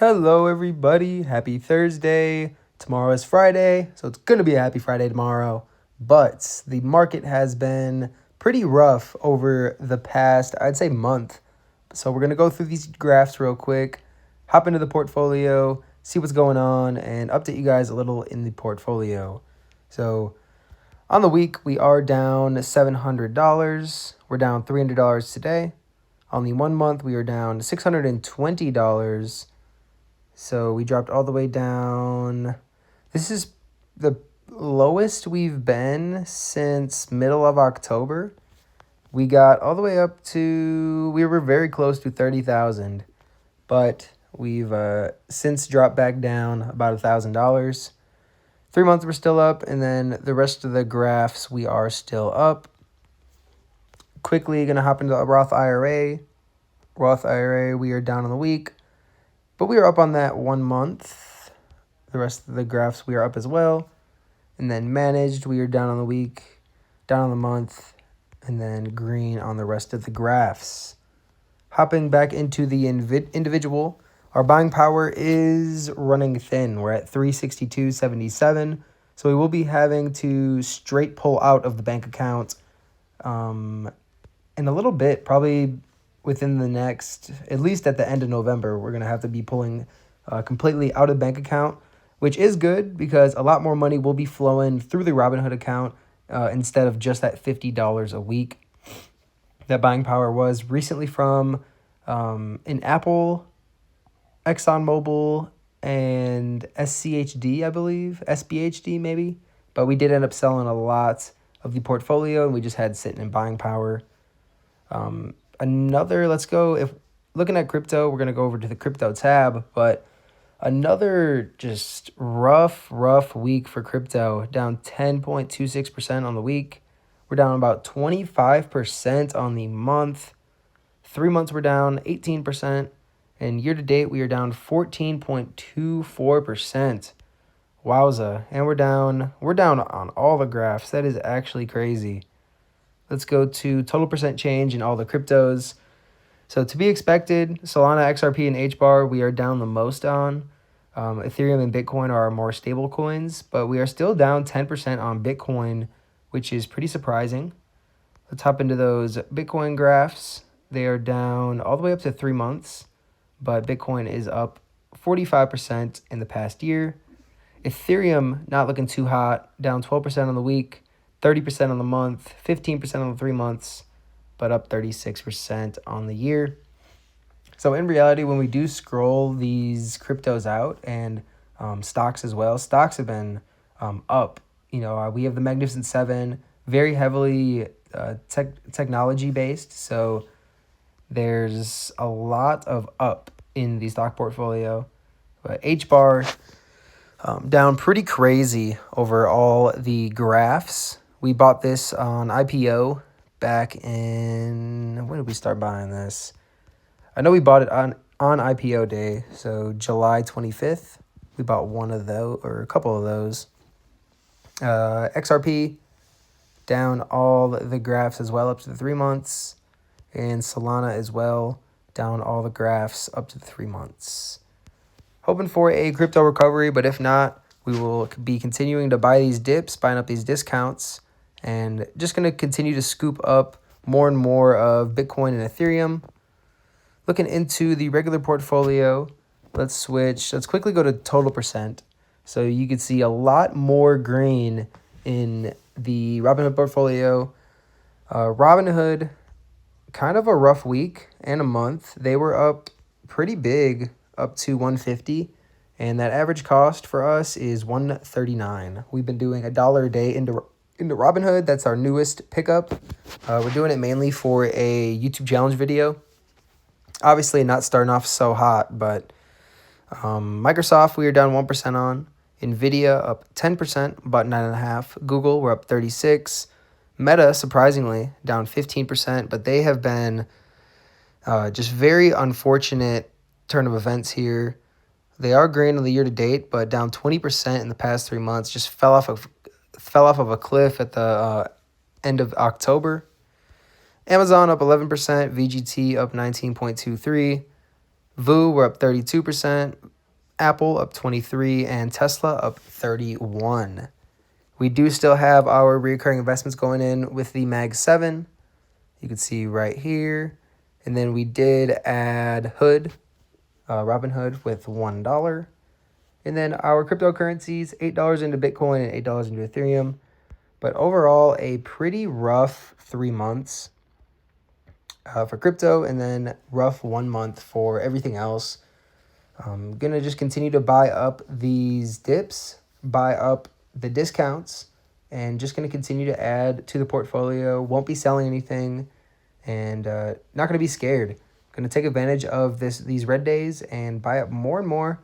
Hello, everybody. Happy Thursday. Tomorrow is Friday, so it's going to be a happy Friday tomorrow. But the market has been pretty rough over the past, I'd say, month. So we're going to go through these graphs real quick, hop into the portfolio, see what's going on, and update you guys a little in the portfolio. So on the week, we are down $700. We're down $300 today. On the 1 month, we are down $620. So we dropped all the way down. This is the lowest we've been since middle of October. We got all the way up to, we were very close to 30,000, but we've since dropped back down about $1,000. 3 months we're still up, and then the rest of the graphs we are still up. Quickly gonna hop into a Roth IRA. Roth IRA, we are down on the week, but we are up on that 1 month. The rest of the graphs we are up as well. And then managed, we are down on the week, down on the month, and then green on the rest of the graphs. Hopping back into the individual, our buying power is running thin. We're at 362.77. So we will be having to straight pull out of the bank account in a little bit, probably within the next, at least at the end of November, we're going to have to be pulling completely out of the bank account, which is good because a lot more money will be flowing through the Robinhood account instead of just that $50 a week. That buying power was recently from an Apple, ExxonMobil, and SCHD, I believe, SBHD maybe. But we did end up selling a lot of the portfolio, and we just had sitting in buying power. Let's go, if looking at crypto, we're going to go over to the crypto tab, but another just rough week for crypto, down 10.26% on the week. We're down about 25% on the month. 3 months we're down 18%, and year to date we are down 14.24%. Wowza. And we're down on all the graphs. That is actually crazy. Let's go to total percent change in all the cryptos. So to be expected, Solana, XRP, and HBAR we are down the most on. Ethereum and Bitcoin are our more stable coins, but we are still down 10% on Bitcoin, which is pretty surprising. Let's hop into those Bitcoin graphs. They are down all the way up to 3 months, but Bitcoin is up 45% in the past year. Ethereum not looking too hot, down 12% on the week, 30% on the month, 15% on the 3 months, but up 36% on the year. So in reality, when we do scroll these cryptos out and stocks as well, stocks have been up. We have the Magnificent Seven, very heavily technology based. So there's a lot of up in the stock portfolio. But HBAR down pretty crazy over all the graphs. We bought this on IPO back in, when did we start buying this? I know we bought it on IPO day, so July 25th. We bought one of those, or a couple of those. XRP, down all the graphs as well up to the 3 months. And Solana as well, down all the graphs up to the 3 months. Hoping for a crypto recovery, but if not, we will be continuing to buy these dips, buying up these discounts, and just going to continue to scoop up more and more of Bitcoin and Ethereum. Looking into the regular portfolio, let's quickly go to total percent. So you can see a lot more green in the Robinhood portfolio. Robinhood, kind of a rough week and a month. They were up pretty big, up to 150, and that average cost for us is $139. We've been doing $1 a day into Robinhood. That's our newest pickup. We're doing it mainly for a YouTube challenge video. Obviously not starting off so hot, but Microsoft we are down 1% on. Nvidia up 10%, about 9.5%. Google we're up 36%. Meta surprisingly down 15%, but they have been just very unfortunate turn of events here. They are green on the year to date, but down 20% in the past 3 months. Just fell off of a cliff at the end of October. Amazon up 11%, VGT up 19.23%, VU we're up 32%, Apple up 23, and Tesla up 31. We do still have our recurring investments going in with the Mag 7. You can see right here. And then we did add Robinhood with $1. And then our cryptocurrencies, $8 into Bitcoin and $8 into Ethereum. But overall, a pretty rough 3 months for crypto, and then rough 1 month for everything else. I'm going to just continue to buy up these dips, buy up the discounts, and just going to continue to add to the portfolio. Won't be selling anything, and not going to be scared. Going to take advantage of these red days and buy up more and more,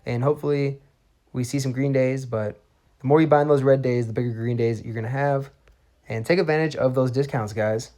and hopefully we see some green days, but the more you buy in those red days, the bigger green days you're going to have. And take advantage of those discounts, guys.